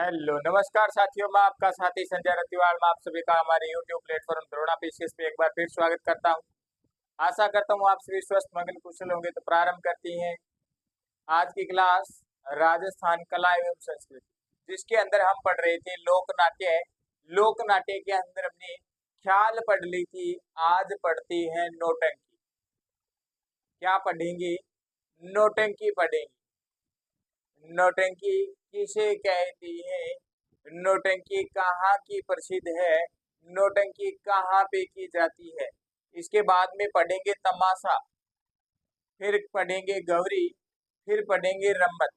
Hello नमस्कार साथियों, मैं आपका साथी संजय रतिवाल। मैं आप सभी का हमारे YouTube प्लेटफॉर्म द्रोणा पीसीएस पे एक बार फिर स्वागत करता हूं। आशा करता हूं आप सभी स्वस्थ मंगल कुशल होंगे। तो प्रारंभ करती हैं आज की क्लास राजस्थान कला एवं संस्कृति, जिसके अंदर हम पढ़ रहे थे लोक नाट्य। लोक नाट्य के अंदर हमने ख्याल पढ़ ली थी। आज पढ़ती है नौटंकी। क्या पढ़ेंगे? नौटंकी पढ़ेंगे। नौटंकी किसे कहती है? नौटंकी कहाँ की प्रसिद्ध है? नौटंकी कहाँ पे की जाती है? इसके बाद में पढ़ेंगे तमाशा, फिर पढ़ेंगे गौरी, फिर पढ़ेंगे रम्मत।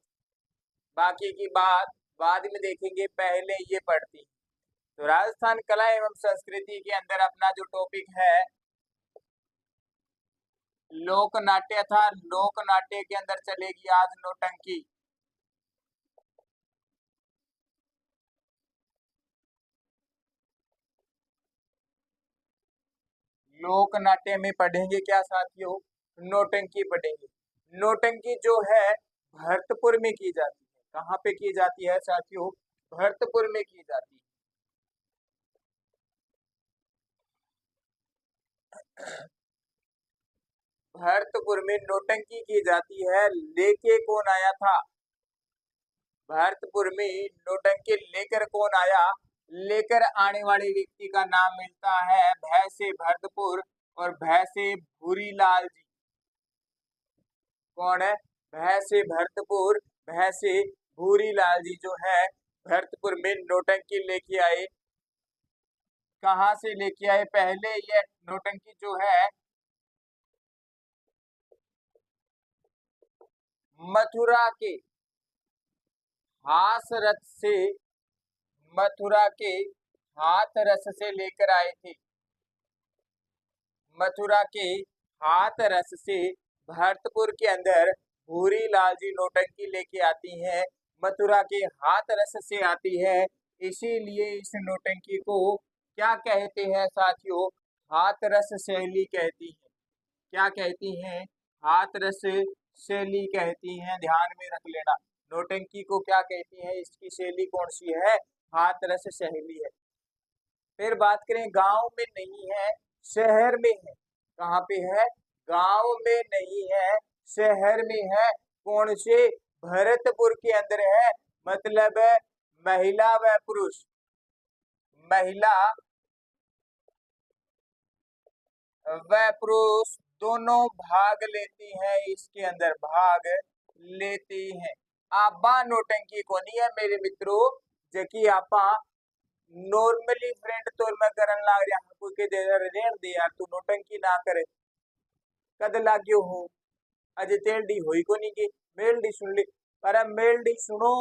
बाकी की बात बाद में देखेंगे, पहले ये पढ़ती। तो राजस्थान कला एवं संस्कृति के अंदर अपना जो टॉपिक है लोक नाट्य था। लोक नाट्य के अंदर चलेगी आज नौटंकी। लोक नाट्य में पढ़ेंगे क्या साथियों? नौटंकी पढ़ेंगे। नौटंकी जो है भरतपुर में की जाती है। कहाँ पे की जाती है साथियों? भरतपुर में की जाती है। भरतपुर में नौटंकी की जाती है। लेके कौन आया था? भरतपुर में नौटंकी लेकर कौन आया? लेकर आने वाले व्यक्ति का नाम मिलता है भय से भरतपुर और भय से भूरीलाल जी। कौन है? भय से भरतपुर, भय से भूरीलाल जी जो है भरतपुर में नौटंकी लेके आए। कहाँ से लेके आए? पहले ये नौटंकी जो है मथुरा के हास रथ से, मथुरा के हाथ रस से लेकर आए थे। मथुरा के हाथ रस से भरतपुर के अंदर भूरी लाल जी नौटंकी लेके आती हैं। मथुरा के हाथ रस से आती है, इसीलिए इस नौटंकी को क्या कहते हैं साथियों? हाथ रस शैली कहती है। क्या कहती हैं? हाथ रस शैली कहती हैं। ध्यान में रख लेना, नौटंकी को क्या कहती है, इसकी शैली कौन सी है? हाथ रस शैली है। फिर बात करें, गांव में नहीं है, शहर में है। कहाँ पे है? गांव में नहीं है, शहर में है। कौन से? भरतपुर के अंदर है। मतलब महिला व पुरुष, महिला व पुरुष दोनों भाग लेती हैं। इसके अंदर भाग लेती हैं। आबा नौटंकी को नहीं है मेरे मित्रों, जबकि आपा नॉर्मली फ्रेंड तौर में करन लाग रहा कोई के दे रेण दे यार, तू नौटंकी ना करे। कद लाग्यो हो अज तेलडी होई को नहीं के मेलडी सुन ली। अरे मेलडी सुनो,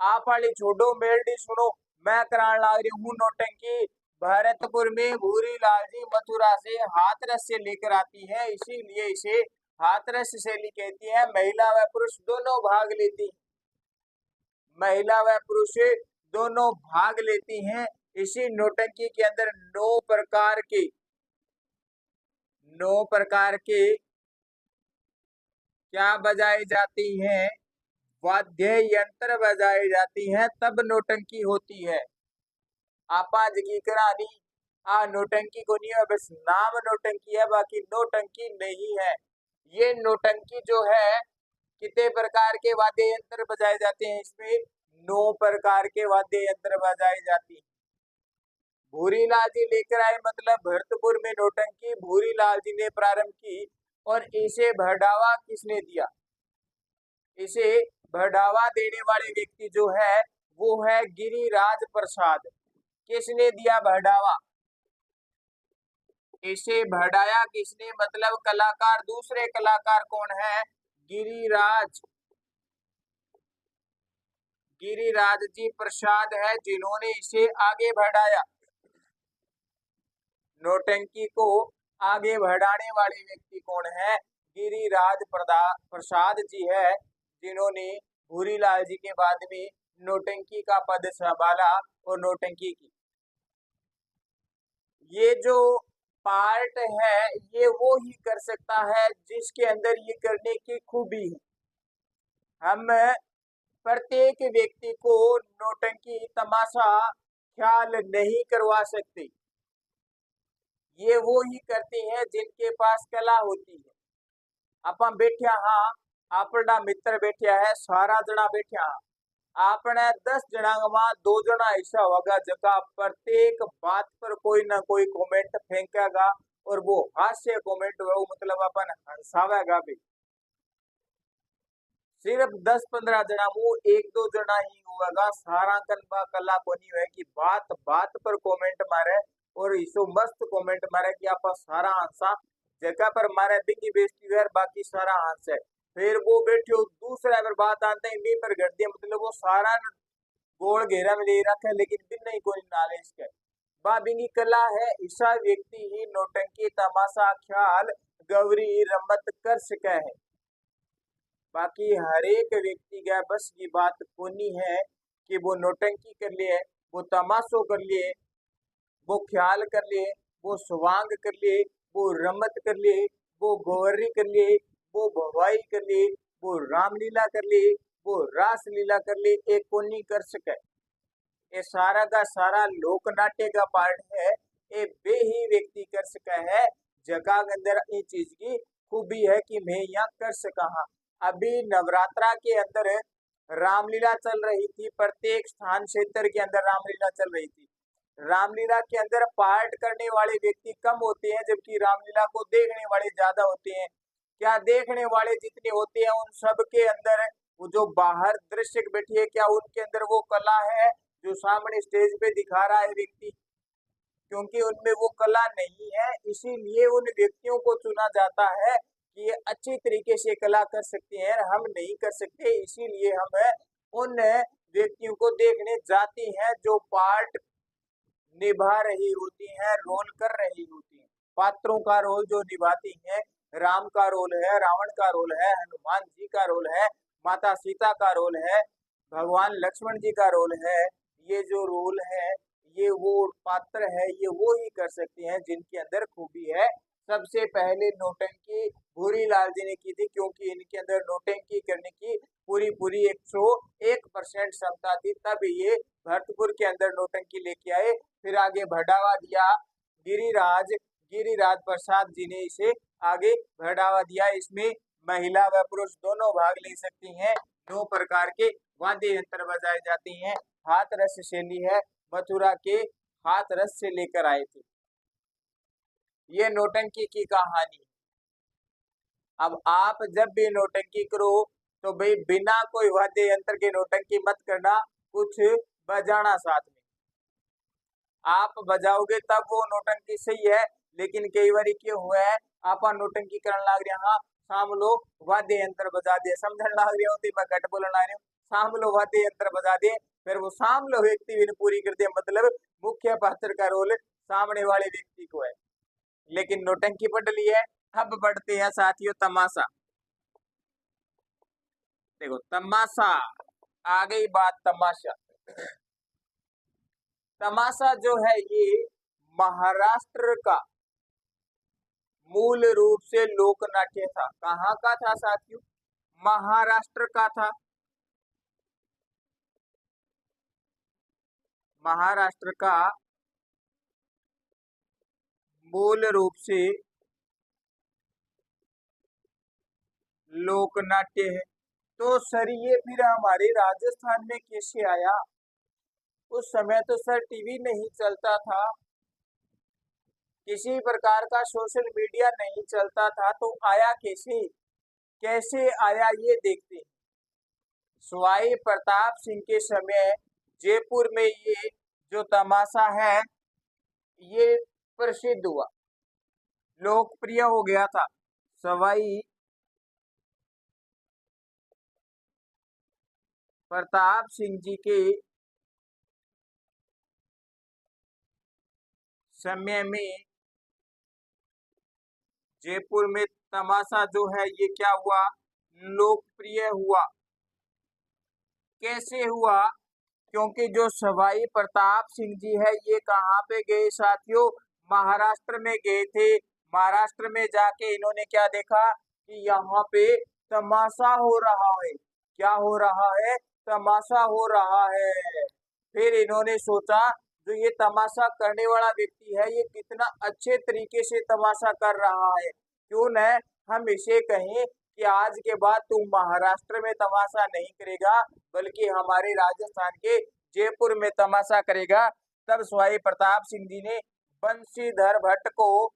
आप वाली छोड़ो, मेलडी सुनो। मैं करान लाग रही हूँ नौटंकी। भरतपुर में भूरी लाल जी मथुरा से हाथरस से लेकर आती है, इसीलिए इसे हाथरस शैली कहती है। महिला व पुरुष दोनों भाग लेती है। महिला व पुरुष दोनों भाग लेती हैं। इसी नौटंकी के अंदर नौ प्रकार के क्या बजाई जाती हैं? वाद्य यंत्र बजाई जाती हैं, तब नौटंकी होती है। आपा की करानी आ नौटंकी को नहीं है, बस नाम नौटंकी है, बाकी नौटंकी नहीं है। ये नौटंकी जो है कितने प्रकार के वाद्य यंत्र बजाए जाते हैं? इसमें 9 प्रकार के वाद्य यंत्र बजाए जाती हैं। भूरीलाल जी लेकर आए, मतलब भरतपुर में नौटंकी भूरीलाल जी ने प्रारंभ की। और इसे बढ़ावा किसने दिया? इसे बढ़ावा देने वाले व्यक्ति जो है वो है गिरिराज प्रसाद। किसने दिया बढ़ावा? इसे बढ़ाया किसने? मतलब कलाकार, दूसरे कलाकार कौन है? गिरिराज, गिरिराज जी प्रसाद है जिन्होंने इसे आगे बढ़ाया। नौटंकी को आगे बढ़ाने वाले व्यक्ति कौन है? गिरिराज प्रसाद जी है, जिन्होंने भूरीलाल जी के बाद में नौटंकी का पद संभाला और नौटंकी की। ये जो पार्ट है ये वो ही कर सकता है जिसके अंदर ये करने की खूबी है। हम प्रत्येक व्यक्ति को नौटंकी तमाशा ख्याल नहीं करवा सकते। ये वो ही करते हैं जिनके पास कला होती है। आप बैठ्या हाँ, अपना मित्र बैठ्या है, सारा जना बैठ्या आपने 10 जना में 2 जना ऐसा होगा जगह प्रत्येक बात पर कोई ना कोई कमेंट फेंकेगा और वो हास्य कमेंट वो मतलब अपन हंसावेगा भी। सिर्फ 10-15 जना वो 1-2 जना ही होगा सारा कनबा कला कोनी है कि बात बात पर कमेंट मारे और इसो मस्त कमेंट मारे कि आप सारा हंसा जगह पर मारे बिंगी बेइज्जती है बाकी सारा हंसे। फिर वो बैठो दूसरा पर बात आते हैं बी पर घट दिया मतलब वो सारा गोल घेरा में ले रखा है लेकिन बिन नहीं कोई नॉलेज के बाबिंगी कला है। ऐसा व्यक्ति ही नौटंकी तमाशा ख्याल गौरी रमत कर सके है। बाकी हर एक व्यक्ति का बस की बात कोनी है कि वो नौटंकी कर लिए, वो तमाशो कर लिए, वो ख्याल कर लिए, वो स्वांग कर लिए, वो रमत कर लिए, वो गौरी कर लिए, वो भवाई कर लिए, वो रामलीला कर लिए, वो रास लीला कर लिए, एक कोनी कर सके। ये सारा का सारा लोक नाट्य का पार्ट है। ये वे ही व्यक्ति कर सका है जगह के अंदर ये चीज की खूबी है कि मैं यहाँ कर सका हाँ। अभी नवरात्रा के अंदर रामलीला चल रही थी, प्रत्येक स्थान क्षेत्र के अंदर रामलीला चल रही थी। रामलीला के अंदर पार्ट करने वाले व्यक्ति कम होते हैं जबकि रामलीला को देखने वाले ज्यादा होते हैं। क्या देखने वाले जितने होते हैं उन सब के अंदर वो जो बाहर दृश्य बैठी है क्या उनके अंदर वो कला है जो सामने स्टेज पे दिखा रहा है व्यक्ति? क्योंकि उनमें वो कला नहीं है इसीलिए उन व्यक्तियों को चुना जाता है कि ये अच्छी तरीके से कला कर सकते हैं, हम नहीं कर सकते इसीलिए हम उन व्यक्तियों को देखने जाते हैं जो पार्ट निभा रही होती हैं, रोल कर रही होती हैं। पात्रों का रोल जो निभाती हैं, राम का रोल है, रावण का रोल है, हनुमान जी का रोल है, माता सीता का रोल है, भगवान लक्ष्मण जी का रोल है। ये जो रोल है ये वो पात्र है ये वो ही कर सकते हैं जिनके अंदर खूबी है। सबसे पहले नौटंकी भूरी लाल जी ने की थी क्योंकि इनके अंदर नौटंकी करने की पूरी पूरी 101% क्षमता थी, तब ये भरतपुर के अंदर नौटंकी लेके आए। फिर आगे बढ़ावा दिया गिरिराज प्रसाद जी ने इसे आगे बढ़ावा दिया। इसमें महिला व पुरुष दोनों भाग ले सकती हैं। 9 प्रकार के वाद्य यंत्र बजाए जाते हैं। हाथ रस शैली है, मथुरा के हाथ रस से लेकर आए थे। ये नौटंकी की कहानी। अब आप जब भी नौटंकी करो तो भाई बिना कोई वाद्य यंत्र के नौटंकी मत करना, कुछ बजाना साथ में। आप बजाओगे तब वो नौटंकी सही है, लेकिन कई बार क्यों हुआ है आप नौटंकी करने लग रहे हाँ शाम लोग वाद्य यंत्र बजा दे, समझने लग रहे होते मैं घट बोलने आ रही हूँ, शाम लोग वाद्य यंत्र बजा दे, फिर वो शाम लोग व्यक्ति भी पूरी कर दे, मतलब मुख्य पात्र का रोल सामने वाले व्यक्ति को है। लेकिन नौटंकी पढ़ ली है। अब बढ़ते हैं साथियों तमाशा। देखो तमाशा आ गई बात। तमाशा तमाशा जो है ये महाराष्ट्र का मूल रूप से लोक नाट्य था। कहाँ का था साथियों? महाराष्ट्र का था। महाराष्ट्र का मूल रूप से लोक नाट्य है। तो सर ये फिर हमारे राजस्थान में कैसे आया? उस समय तो सर टीवी नहीं चलता था, किसी प्रकार का सोशल मीडिया नहीं चलता था, तो आया कैसे? कैसे आया ये देखते हैं। सवाई प्रताप सिंह के समय जयपुर में ये जो तमाशा है ये प्रसिद्ध हुआ, लोकप्रिय हो गया था। सवाई प्रताप सिंह जी के समय में जयपुर में तमाशा जो है ये क्या हुआ? लोकप्रिय हुआ। कैसे हुआ? क्योंकि जो सवाई प्रताप सिंह जी है ये कहाँ पे गए साथियों? महाराष्ट्र में गए थे। महाराष्ट्र में जाके इन्होंने क्या देखा कि यहाँ पे तमाशा हो रहा है। क्या हो रहा है? तमाशा हो रहा है। फिर इन्होंने सोचा जो ये तमाशा करने वाला व्यक्ति है ये कितना अच्छे तरीके से तमाशा कर रहा है, क्यों न हम इसे कहें कि आज के बाद तू महाराष्ट्र में तमाशा नहीं करेगा बल्कि हमारे राजस्थान के जयपुर में तमाशा करेगा। तब सवाई प्रताप सिंह जी ने बंशीधर भट्ट को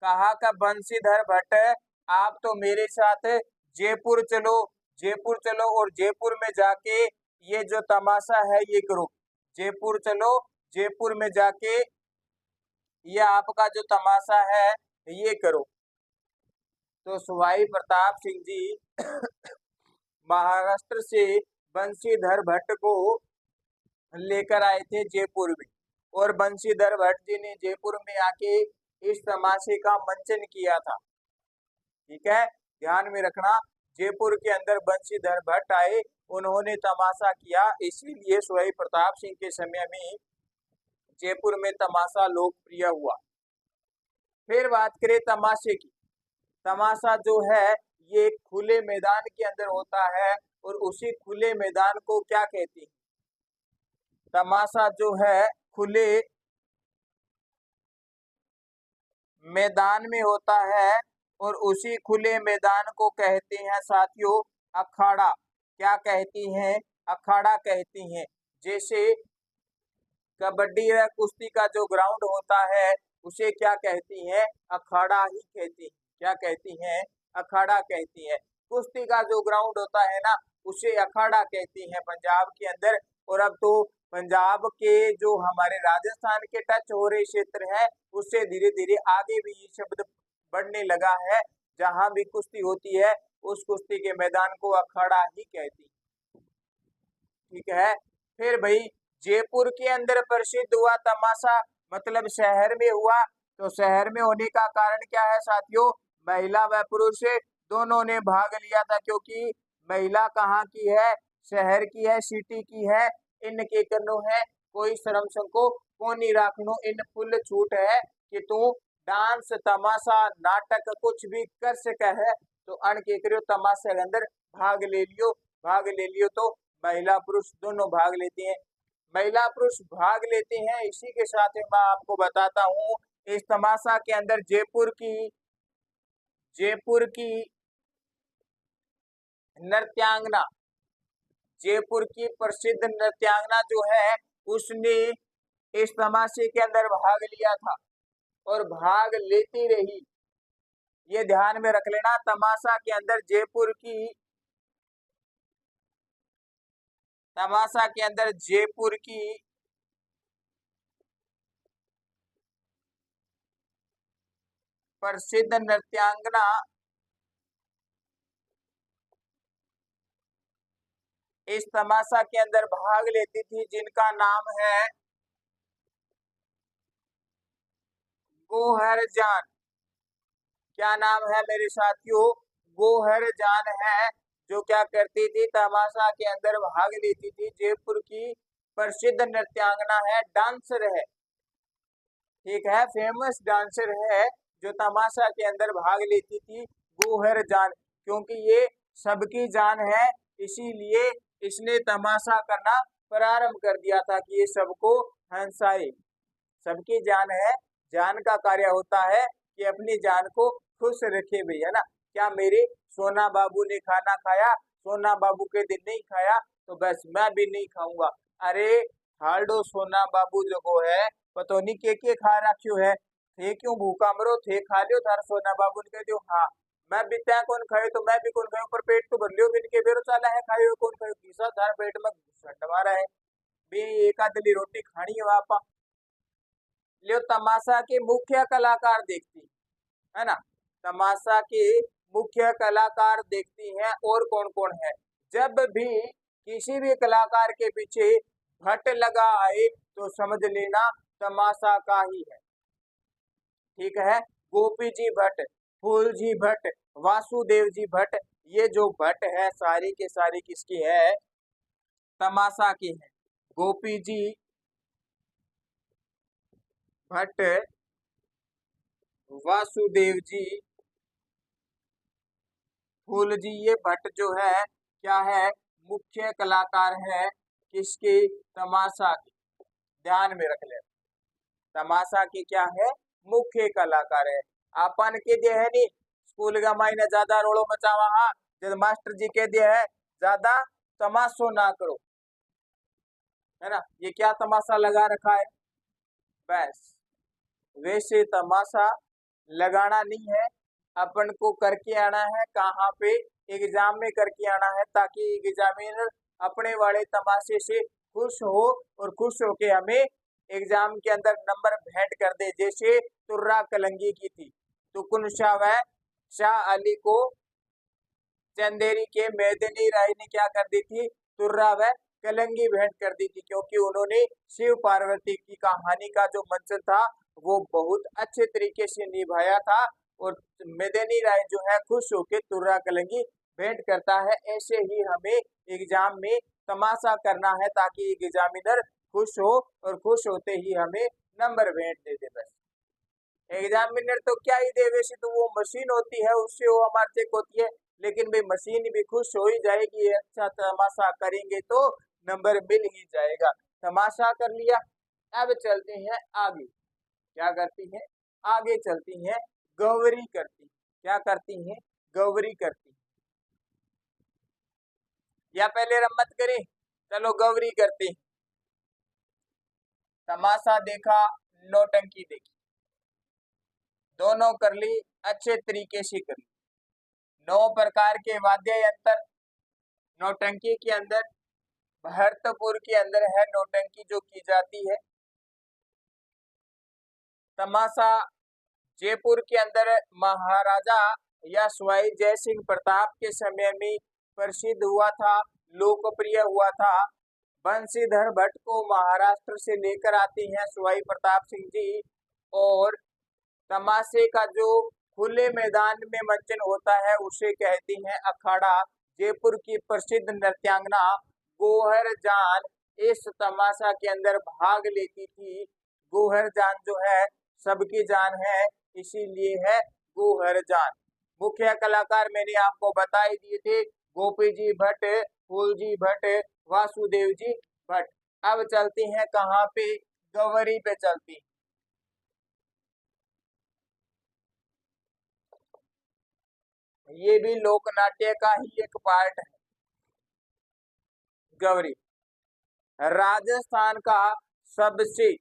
कहा का बंशीधर भट्ट आप तो मेरे साथ जयपुर चलो, जयपुर चलो और जयपुर में जाके ये जो तमाशा है ये करो। जयपुर चलो, जयपुर में जाके ये आपका जो तमाशा है ये करो। तो सवाई प्रताप सिंह जी महाराष्ट्र से बंशीधर भट्ट को लेकर आए थे जयपुर में, और बंशीधर भट्ट जी ने जयपुर में आके इस तमाशे का मंचन किया था। ठीक है, ध्यान में रखना, जयपुर के अंदर बंशीधर भट्ट आए, उन्होंने तमाशा किया, इसीलिए सवाई प्रताप सिंह के समय में जयपुर में तमाशा लोकप्रिय हुआ। फिर बात करें तमाशे की। तमाशा जो है ये खुले मैदान के अंदर होता है और उसी खुले मैदान को क्या कहते हैं? तमाशा जो है खुले मैदान में होता है और उसी खुले मैदान को कहते हैं साथियों अखाड़ा। क्या कहती हैं? अखाड़ा कहती हैं। जैसे कबड्डी या कुश्ती का जो ग्राउंड होता है उसे क्या कहती हैं? अखाड़ा ही कहती हैं। क्या कहती हैं? अखाड़ा कहती हैं। कुश्ती का जो ग्राउंड होता है ना उसे अखाड़ा कहती हैं पंजाब के अंदर। और अब तो पंजाब के जो हमारे राजस्थान के टच हो रहे क्षेत्र है उससे धीरे धीरे आगे भी ये शब्द बढ़ने लगा है। जहां भी कुश्ती होती है उस कुश्ती के मैदान को अखाड़ा ही कहती है। ठीक है, फिर भाई जयपुर के अंदर प्रसिद्ध हुआ तमाशा, मतलब शहर में हुआ। तो शहर में होने का कारण क्या है साथियों? महिला व पुरुष दोनों ने भाग लिया था, क्योंकि महिला कहाँ की है? शहर की है, सिटी की है। इनके कनो है कोई शर्म संको को नहीं राखनो, इन फुल छूट है कि तू डांस तमाशा नाटक कुछ भी कर सके है। तो अन के करियो तमाशे के अंदर भाग ले लियो, भाग ले लियो। तो महिला पुरुष दोनों भाग लेते हैं, महिला पुरुष भाग लेते हैं। इसी के साथ मैं आपको बताता हूँ इस तमाशा के अंदर जयपुर की नृत्यांगना, जयपुर की प्रसिद्ध नृत्यांगना जो है उसने इस तमाशे के अंदर भाग लिया था और भाग लेती रही। ये ध्यान में रख लेना, तमाशा के अंदर जयपुर की प्रसिद्ध नृत्यांगना इस तमाशा के अंदर भाग लेती थी, जिनका नाम है गोहर जान। क्या नाम है मेरे साथियों? गोहर जान है, जो क्या करती थी? तमाशा के अंदर भाग लेती थी। जयपुर की प्रसिद्ध नृत्यांगना है, डांसर है। ठीक है, फेमस डांसर है जो तमाशा के अंदर भाग लेती थी, गोहर जान। क्योंकि ये सबकी जान है इसीलिए इसने तमाशा करना प्रारंभ कर दिया था कि ये सबको हंसाए। सबकी जान है, जान का कार्य होता है कि अपनी जान को खुश रखे भैया ना। क्या मेरे सोना बाबू ने खाना खाया? सोना बाबू के दिन नहीं खाया तो बस मैं भी नहीं खाऊंगा। अरे हाल्डो सोना बाबू जो को है पतो नहीं के खा रखियो है, थे क्यों भूखा मरो, थे खा लियो थार सोना बाबू ने कह दियो हाँ मैं भी त्या कौन खायो तो मैं भी कौन खायो, पर पेट तो भर लियो बिन के बेरो चाला है खायो कौन खायो, किसा थार पेट में घुसट मारा है बे एक आदली रोटी खानी है वापा लियो। तमाशा के मुख्य कलाकार देखती है ना, तमाशा के मुख्य कलाकार देखती हैं और कौन कौन है। जब भी किसी भी कलाकार के पीछे भट्ट लगा आए तो समझ लेना तमाशा का ही है। ठीक है, गोपी जी भट्ट, फूल जी भट्ट, वासुदेव जी भट्ट, ये जो भट्ट है सारी के सारी किसकी है? तमाशा की है। गोपी जी भट्ट, वासुदेव जी फूलजी ये भट्ट जो है क्या है, मुख्य कलाकार है किसकी, तमाशा की। ध्यान में रख ले, तमाशा की क्या है, मुख्य कलाकार है। अपन के दिए है नी स्कूल का मायने ज्यादा रोड़ो मचावा, हाँ जब मास्टर जी के दिए है ज्यादा तमाशो ना करो, है ना। ये क्या तमाशा लगा रखा है, बस वैसे तमाशा लगाना नहीं है, अपन को करके आना है। कहाँ पे, एग्जाम में करके आना है, ताकि एग्जामिनर अपने वाले तमाशे से खुश हो और खुश होके हमें एग्जाम के अंदर नंबर भेंट कर दे। जैसे तुर्रा कलंगी की थी, तुकुन शाह अली को चंदेरी के मेदिनी राय ने क्या कर दी थी, तुर्रा व कलंगी भेंट कर दी थी, क्योंकि उन्होंने शिव पार्वती की कहानी का जो मंचन था वो बहुत अच्छे तरीके से निभाया था। और मेदिनी राय जो है खुश होकर तुर्रा कलंगी भेंट करता है। ऐसे ही हमें एग्जाम में तमाशा करना है, ताकि एग्जामिनर खुश हो और खुश होते ही हमें नंबर भेंट दे दे। बस एग्जामिनर तो क्या ही दे, वैसे तो वो मशीन होती है, उससे वो हमारे चेक होती है, लेकिन भाई मशीन भी खुश हो ही जाएगी, अच्छा तमाशा करेंगे तो नंबर मिल ही जाएगा। तमाशा कर लिया, अब चलते हैं आगे। क्या करती है, आगे चलती है, गौरी करती। क्या करती है, गौरी करती। या पहले रम्मत करें, चलो गौरी करती। तमाशा देखा, नौटंकी देखी, दोनों कर ली, अच्छे तरीके से कर ली। 9 प्रकार के वाद्य यंत्र नौटंकी के अंदर, भरतपुर के अंदर है नौटंकी जो की जाती है। तमाशा जयपुर के अंदर महाराजा यशवाई जय सिंह प्रताप के समय में प्रसिद्ध हुआ था, लोकप्रिय हुआ था। बंशीधर भट्ट को महाराष्ट्र से लेकर आते हैं सवाई प्रताप सिंह जी। और तमाशे का जो खुले मैदान में मंचन होता है उसे कहते हैं अखाड़ा। जयपुर की प्रसिद्ध नृत्यांगना गोहर जान इस तमाशा के अंदर भाग लेती थी। गोहर जान जो है सबकी जान है, इसीलिए है गोहर जान। मुख्य कलाकार मैंने आपको बता ही दिए थे, गोपी जी भट्ट, फूलजी भट्ट, वासुदेव जी भट्ट। अब चलती हैं कहाँ पे, गवरी पे चलती। ये भी लोकनाट्य का ही एक पार्ट है। गौरी राजस्थान का सबसे,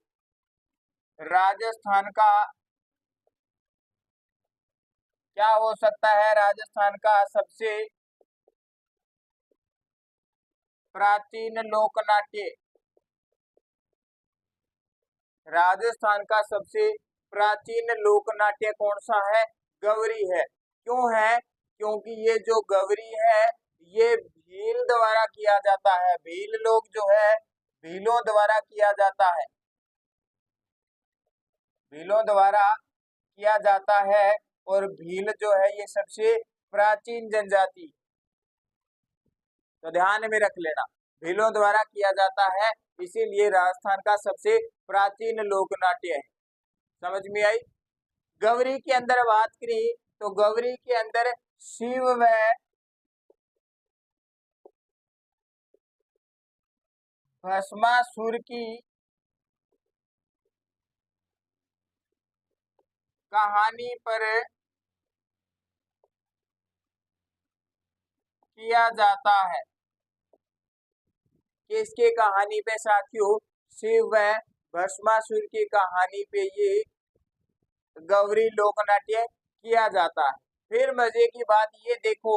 राजस्थान का क्या हो सकता है, राजस्थान का सबसे प्राचीन लोकनाट्य, राजस्थान का सबसे प्राचीन लोकनाट्य कौन सा है, गौरी है। क्यों है, क्योंकि ये जो गौरी है ये भील द्वारा किया जाता है। भील लोग जो है भीलों द्वारा किया जाता है, भीलों द्वारा किया जाता है। और भील जो है ये सबसे प्राचीन जनजाति, तो ध्यान में रख लेना, भीलों द्वारा किया जाता है, इसीलिए राजस्थान का सबसे प्राचीन लोकनाट्य है। समझ में आई। गौरी के अंदर बात करी तो गौरी के अंदर शिव व भस्मासुर की कहानी पर किया जाता है। किसकी कहानी पे साथियों, शिव व भस्मासुर की कहानी पे ये गौरी लोकनाट्य किया जाता है। फिर मजे की बात ये देखो,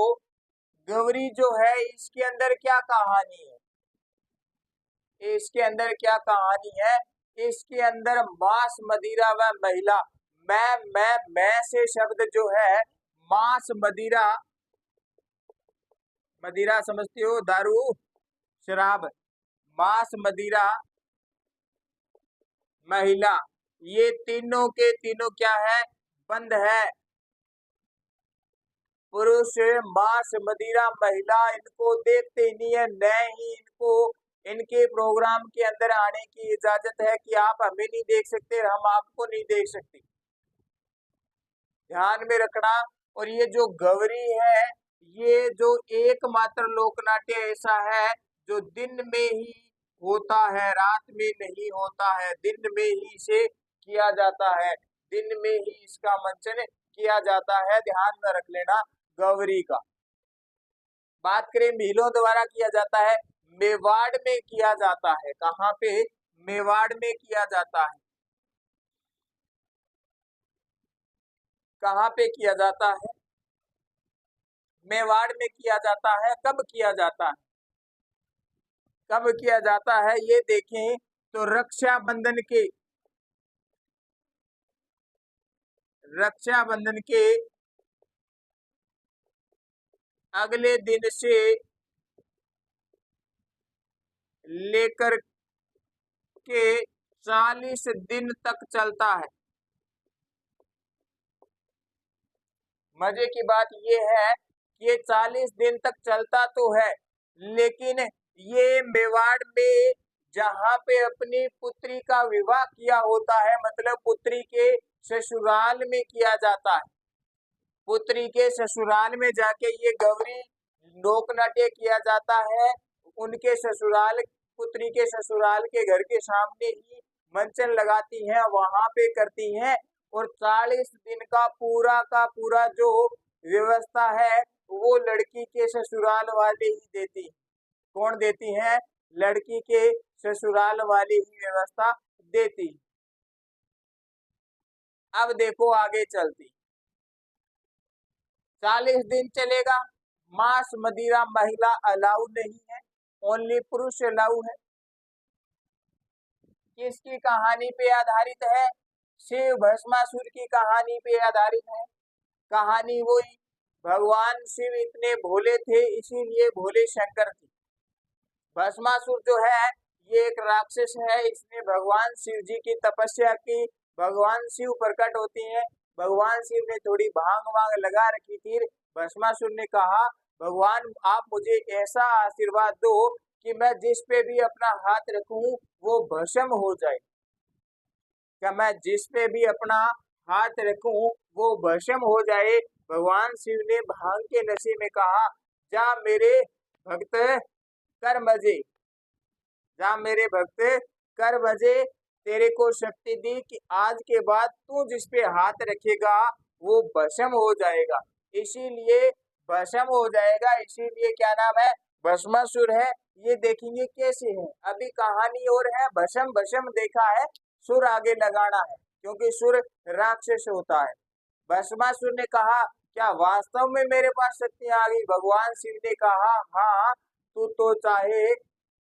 गौरी जो है इसके अंदर क्या कहानी है, इसके अंदर क्या कहानी है, इसके अंदर मांस मदिरा व महिला, मैं से शब्द जो है मांस मदिरा, मदिरा समझते हो, दारू शराब, मांस मदिरा महिला, ये तीनों के तीनों क्या है, बंद है। पुरुष मांस मदिरा महिला इनको देखते ही नहीं है, न ही इनको इनके प्रोग्राम के अंदर आने की इजाजत है कि आप हमें नहीं देख सकते और हम आपको नहीं देख सकते। ध्यान में रखना। और ये जो गौरी है ये जो एकमात्र लोकनाट्य ऐसा है जो दिन में ही होता है, रात में नहीं होता है, दिन में ही इसे किया जाता है, दिन में ही इसका मंचन किया जाता है। ध्यान में रख लेना गौरी का। बात करें भीलों द्वारा किया जाता है, मेवाड़ में किया जाता है। कहाँ पे? मेवाड़ में किया जाता है। कहाँ पे किया जाता है? मेवाड़ में किया जाता है। कब किया जाता है? कब किया जाता है ये देखें तो रक्षाबंधन के अगले दिन से लेकर के 40 दिन तक चलता है। मजे की बात यह है कि ये 40 दिन तक चलता तो है, लेकिन ये मेवाड़ में जहाँ पे अपनी पुत्री का विवाह किया होता है, मतलब पुत्री के ससुराल में किया जाता है, पुत्री के ससुराल में जाके ये गौरी लोकनाट्य किया जाता है। उनके ससुराल, पुत्री के ससुराल के घर के सामने ही मंचन लगाती हैं, वहां पे करती हैं। और 40 दिन का पूरा जो व्यवस्था है वो लड़की के ससुराल वाले ही देती हैं। कौन देती हैं? लड़की के ससुराल वाले ही व्यवस्था देती। अब देखो आगे चलती। 40 दिन चलेगा। मांस मदिरा महिला अलाउ नहीं है, ओनली पुरुष अलाउ है। किसकी कहानी पे आधारित है? शिव भस्मासुर की कहानी पे आधारित है। कहानी वही, भगवान शिव इतने भोले थे, इसीलिए भोले शंकर थे। भस्मासुर जो है ये एक राक्षस है, इसने भगवान शिव जी की तपस्या की, भगवान शिव प्रकट होते हैं, भगवान शिव ने थोड़ी भांग वांग लगा रखी थी। भस्मासुर ने कहा भगवान आप मुझे ऐसा आशीर्वाद दो कि मैं जिस पे भी अपना हाथ रखूं वो भस्म हो जाए, क्या मैं जिस पे भी अपना हाथ रखूं वो भस्म हो जाए। भगवान शिव ने भांग के नशे में कहा जा मेरे भक्त कर मजे, जा मेरे भक्त कर मजे, तेरे को शक्ति दी कि आज के बाद तू जिस पे हाथ रखेगा वो भस्म हो जाएगा। इसीलिए भस्म हो जाएगा, इसीलिए क्या नाम है? भस्मासुर है। ये देखेंगे कैसे है, अभी कहानी और है। भस्म भस्म देखा है, सुर आगे लगाना है क्योंकि सुर राक्षस होता है। भस्मासुर ने कहा क्या वास्तव में मेरे पास शक्ति आ गई? भगवान शिव ने कहा हाँ, तू तो चाहे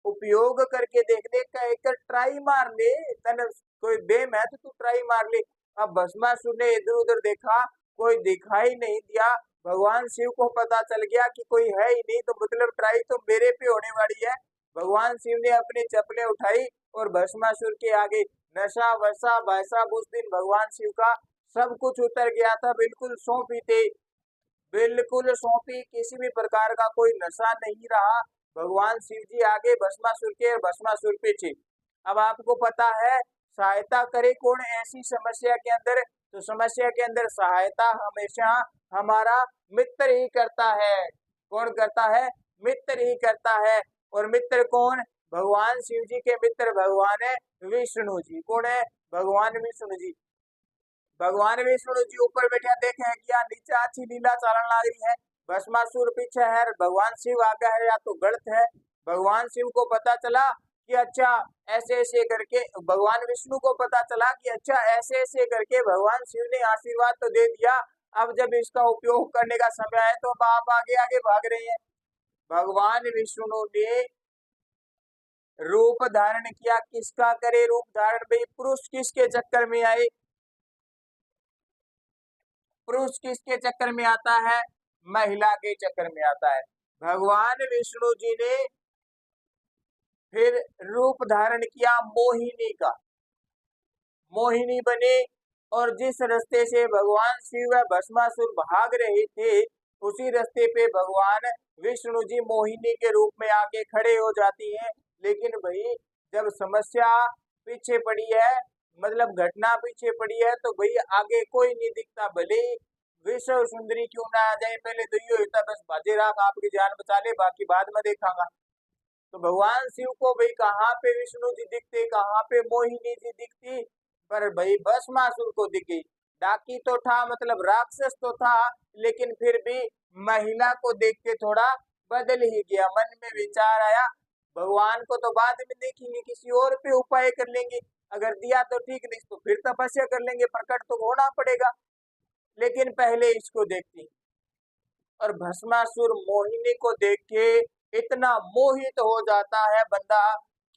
उपयोग करके देख ले, एक ट्राई मार ले, तन कोई बेम है तो तू ट्राई मार ले। अब भस्मासुर ने इधर उधर देखा, कोई दिखाई नहीं दिया। भगवान शिव को पता चल गया कि कोई है ही नहीं, तो मतलब ट्राई तो मेरे पे होने वाली है। भगवान शिव ने अपनी चप्पलें उठाई और भस्मासुर के आगे नशा वसा वैसा उस दिन भगवान शिव का सब कुछ उतर गया था, बिल्कुल सौंपी थे, बिल्कुल सौंपी, किसी भी प्रकार का कोई नशा नहीं रहा। भगवान शिव जी आगे भस्मासुर के और भस्मासुर पीछे। अब आपको पता है सहायता करे कौन ऐसी समस्या के अंदर? तो समस्या के अंदर सहायता हमेशा हमारा मित्र ही करता है। कौन करता है? मित्र ही करता है। और मित्र कौन? भगवान शिव जी के मित्र भगवान है विष्णु जी। कौन है? भगवान विष्णु जी। भगवान विष्णु जी ऊपर बैठे देखे क्या नीचे अच्छी लीला चलन लग रही है, भस्मासुर पीछे है, भगवान शिव आगे है, या तो गलत है। भगवान शिव को पता चला कि अच्छा ऐसे ऐसे करके, भगवान विष्णु को पता चला कि अच्छा ऐसे ऐसे करके भगवान शिव ने आशीर्वाद तो दे दिया, अब जब इसका उपयोग करने का समय है तो आप आगे आगे भाग रहे हैं। भगवान विष्णु ने रूप धारण किया, किसका करे रूप धारण? भाई पुरुष किसके चक्कर में आए? पुरुष किसके चक्कर में आता है? महिला के चक्कर में आता है। भगवान विष्णु जी ने फिर रूप धारण किया मोहिनी का, मोहिनी बने, और जिस रास्ते से भगवान शिव व भस्मासुर भाग रहे थे उसी रास्ते पे भगवान विष्णु जी मोहिनी के रूप में आके खड़े हो जाती हैं। लेकिन भाई जब समस्या पीछे पड़ी है, मतलब घटना पीछे पड़ी है, तो भाई आगे कोई नहीं दिखता। भले ही विश्व सुंदरी क्यों ना आ जाए, पहले तो ये होता बस बाजे राख आपकी जान बचा ले, बाकी बाद में देखांगा। तो भगवान शिव को भाई कहाँ पे विष्णु जी दिखते, कहाँ पे मोहिनी जी दिखती, पर भाई भस्मासुर को दिख गई। डाकी तो था, मतलब राक्षस तो था, लेकिन फिर भी महिला को देख के थोड़ा बदल ही गया। मन में विचार आया, भगवान को तो बाद में देखेंगे, किसी और पे उपाय कर लेंगे, अगर दिया तो ठीक, नहीं तो फिर तपस्या कर लेंगे, प्रकट तो होना पड़ेगा, लेकिन पहले इसको देखती। और भस्मासुर मोहिनी को देख के इतना मोहित हो जाता है बंदा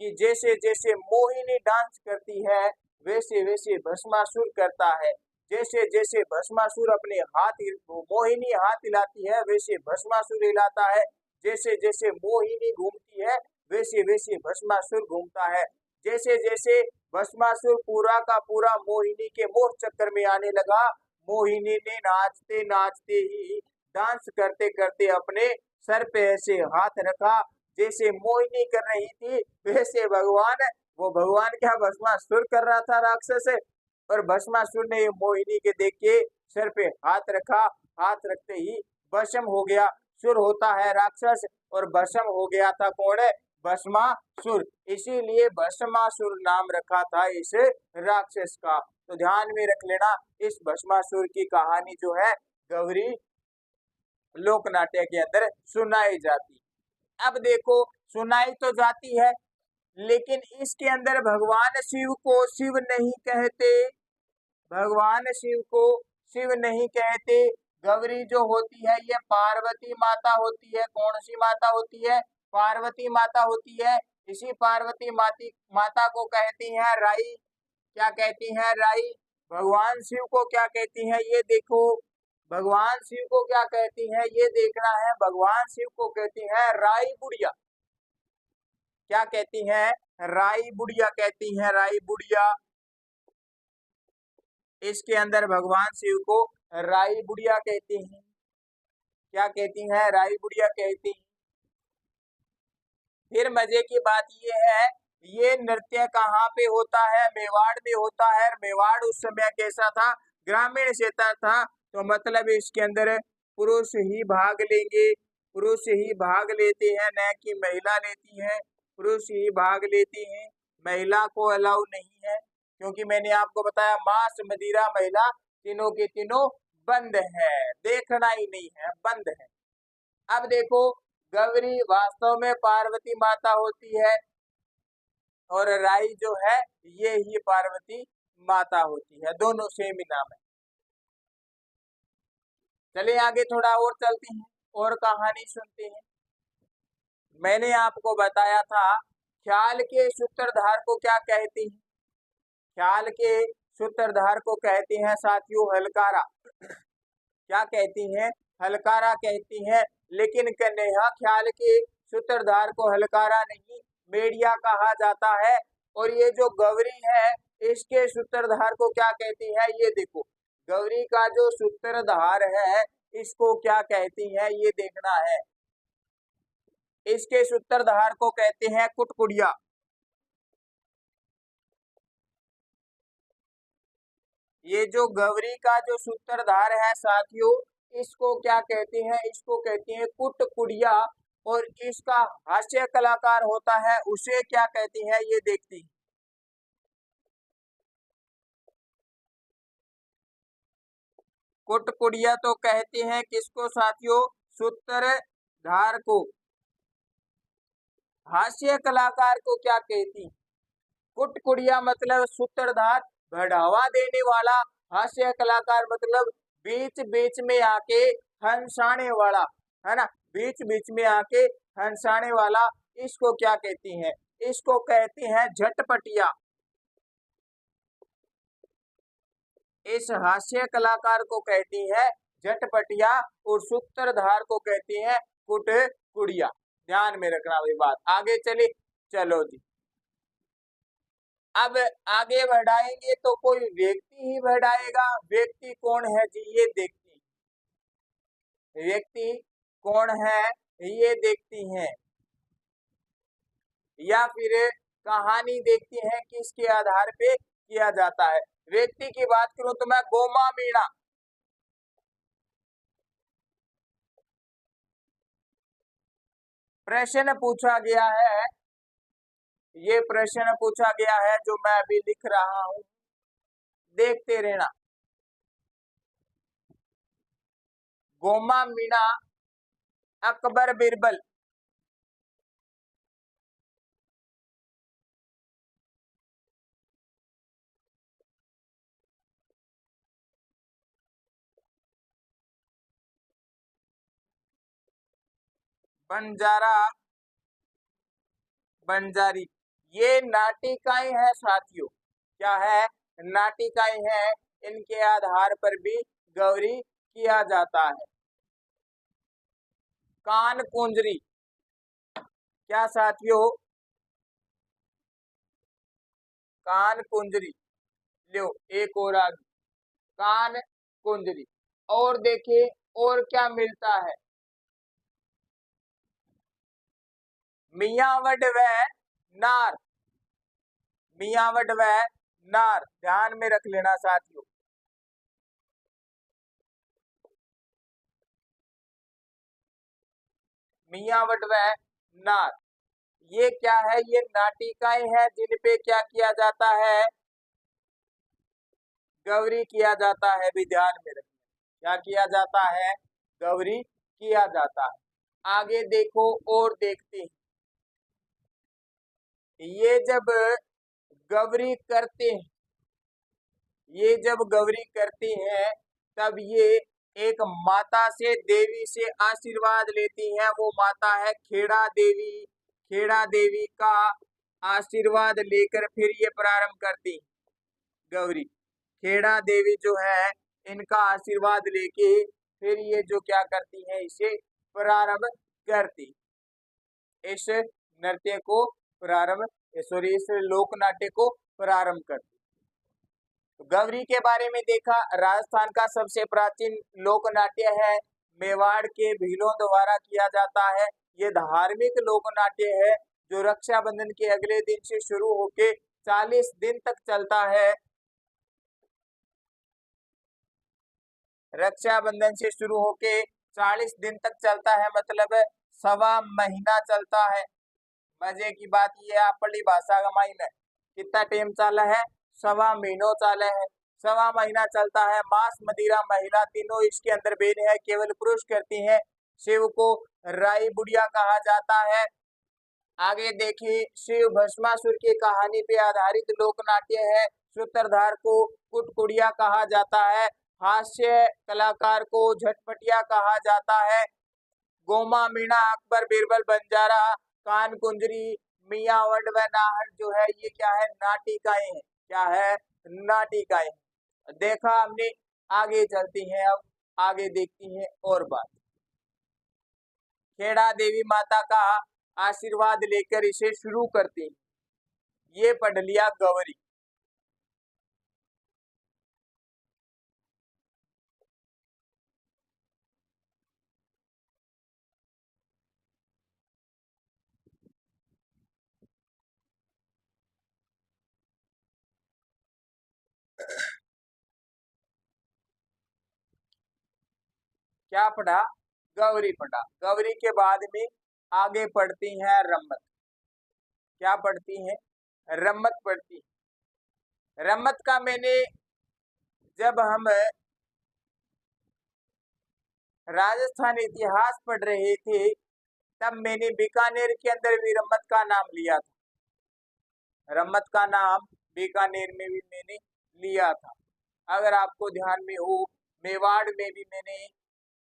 कि जैसे जैसे मोहिनी डांस करती है वैसे वैसे भस्मासुर करता है। जैसे जैसे भस्मासुर अपने हाथ, मोहिनी हाथ हिलाती है वैसे भस्मासुर हिलाता है। जैसे जैसे मोहिनी घूमती है वैसे वैसे भस्मासुर घूमता है। जैसे जैसे भस्मासुर पूरा का पूरा मोहिनी के मोह चक्कर में आने लगा, मोहिनी ने नाचते नाचते ही, डांस करते करते अपने सर पे ऐसे हाथ रखा, जैसे मोहिनी कर रही थी वैसे भगवान, वो भगवान क्या भस्मासुर कर रहा था राक्षस है। और भस्मासुर ने मोहिनी के देख के सर पे हाथ रखा, हाथ रखते ही भस्म हो गया। सुर होता है राक्षस, और भस्म हो गया था कौन है, भस्मासुर, इसीलिए भस्मासुर नाम रखा था इस राक्षस का। तो ध्यान में रख लेना, इस भस्मासुर की कहानी जो है गौरी लोक नाट्य के अंदर सुनाई जाती। अब देखो, सुनाई तो जाती है, लेकिन इसके अंदर भगवान शिव को शिव नहीं कहते, भगवान शिव को शिव नहीं कहते। गौरी जो होती है ये पार्वती माता होती है। कौन सी माता होती है, पार्वती माता होती है। इसी पार्वती माता को कहती है राई। क्या कहती है, राई। भगवान शिव को क्या कहती है, ये देखो, भगवान शिव को क्या कहती है ये देखना है। भगवान शिव को कहती है राई बुढ़िया। क्या कहती है, राई बुढ़िया कहती है, राई बुढ़िया। इसके अंदर भगवान शिव को राई बुढ़िया कहती हैं। क्या कहती हैं, राई बुढ़िया कहती हैं। फिर मजे की बात ये है, ये नृत्य कहाँ पे होता है, मेवाड़ में होता है। मेवाड़ उस समय कैसा था, ग्रामीण क्षेत्र था, तो मतलब इसके अंदर पुरुष ही भाग लेंगे, पुरुष ही भाग लेते हैं, न कि महिला लेती है। पुरुष ही भाग लेती हैं, महिला को अलाउ नहीं है, क्योंकि मैंने आपको बताया मांस मदिरा महिला तीनों के तीनों बंद है, देखना ही नहीं है, बंद है। अब देखो, गौरी वास्तव में पार्वती माता होती है, और राई जो है ये ही पार्वती माता होती है, दोनों सेम ही नाम है। चलिए आगे थोड़ा और चलते हैं और कहानी सुनते हैं। मैंने आपको बताया था ख्याल के सूत्रधार को क्या कहती हैं, ख्याल के सूत्रधार को कहते हैं साथियों हलकारा। क्या कहती हैं, हलकारा कहती हैं। लेकिन कन्हैया ख्याल के सूत्रधार को हलकारा नहीं, मेड़िया कहा जाता है। और ये जो गौरी है इसके सूत्रधार को क्या कहती है, ये देखो, गौरी का जो सूत्रधार है इसको क्या कहती है ये देखना है। इसके सूत्रधार को कहते हैं कुटकुड़िया। ये जो गौरी का जो सूत्रधार है साथियों, इसको क्या कहते हैं, इसको कहते हैं कुटकुड़िया। और इसका हास्य कलाकार होता है उसे क्या कहती है ये देखती हैं। कुटकुड़िया तो कहते हैं किसको साथियों, सूत्रधार को। हास्य कलाकार को क्या कहती, कुटकुड़िया मतलब सूत्रधार, बढ़ावा देने वाला। हास्य कलाकार मतलब बीच बीच में आके हंसाने वाला, है ना, बीच बीच में आके हंसाने वाला। इसको क्या कहती हैं, इसको कहती हैं झटपटिया। इस हास्य कलाकार को कहती है झटपटिया, और सूत्रधार को कहती है कुटकुड़िया। ध्यान में रखना ये बात। आगे चले, चलो जी, अब आगे बढ़ाएंगे तो कोई व्यक्ति ही बढ़ाएगा। व्यक्ति कौन है जी, ये देखती हैं, व्यक्ति कौन है ये देखती हैं, या फिर कहानी देखती हैं किसके आधार पे किया जाता है। व्यक्ति की बात करूं तो मैं गोमा मीणा, प्रश्न पूछा गया है, ये प्रश्न पूछा गया है जो मैं अभी लिख रहा हूं, देखते रहना। गोमा मीणा अकबर बिरबल, बंजारा बंजारी, ये नाटिकाएं हैं साथियों। क्या है? नाटिकाएं हैं। इनके आधार पर भी गौरी किया जाता है। कान कुंजरी, क्या साथियों? कान कुंजरी, लो एक और आ गई, कान कुंजरी। और देखिए और क्या मिलता है, मियावट व नार, मियावट व नार, ध्यान में रख लेना साथियों। मियावट व नार, ये क्या है? ये नाटिकाएं हैं जिन पे क्या किया जाता है? गौरी किया जाता है। भी ध्यान में रखना, क्या किया जाता है? गौरी किया जाता है। आगे देखो और देखते हैं, ये जब गौरी करते हैं, ये जब गौरी करती हैं तब ये एक माता से, देवी से आशीर्वाद लेती हैं। वो माता है खेड़ा देवी। खेड़ा देवी का आशीर्वाद लेकर फिर ये प्रारंभ करती गौरी। खेड़ा देवी जो है इनका आशीर्वाद लेके फिर ये जो क्या करती है, इसे प्रारंभ करती, इस नृत्य को प्रारंभ, सॉरी इस लोक नाट्य को प्रारंभ करती। तो गौरी के बारे में देखा, राजस्थान का सबसे प्राचीन लोक नाट्य है, मेवाड़ के भीलों द्वारा किया जाता है। ये धार्मिक लोक नाट्य है जो रक्षाबंधन के अगले दिन से शुरू होके 40 दिन तक चलता है। रक्षाबंधन से शुरू होके 40 दिन तक चलता है, मतलब सवा महीना चलता है। मजे की बात यह अपनी भाषा का माइन है, कितना टाइम चाला है? सवा महीनों चाला है। सवा महीना चलता है। मांस मदिरा महिला तीनों इसके अंदर भेद है, केवल पुरुष करती हैं। शिव को राई बुढ़िया कहा जाता है। आगे देखिए, शिव भस्मासुर की कहानी पे आधारित लोक नाट्य है। सूत्रधार को कुटकुड़िया कहा जाता है। हास्य कलाकार को झटपटिया कहा जाता है। गोमा मीणा अकबर बिरबल बंजारा कान कुंजरी मियावट व नाहर जो है ये क्या है? नाटिकाएं हैं। क्या है? नाटिकाएं। देखा हमने। आगे चलती हैं, अब आगे देखती हैं और बात। खेड़ा देवी माता का आशीर्वाद लेकर इसे शुरू करते हैं। ये पढ़ लिया गौरी। क्या पढ़ा? गौरी पढ़ा। गौरी के बाद में आगे पढ़ती हैं रम्मत। क्या पढ़ती हैं? रम्मत पढ़ती। रम्मत का मैंने, जब हम राजस्थान इतिहास पढ़ रहे थे तब मैंने बीकानेर के अंदर भी रम्मत का नाम लिया था। रम्मत का नाम बीकानेर में भी मैंने लिया था। अगर आपको ध्यान में हो, मेवाड़ में भी मैंने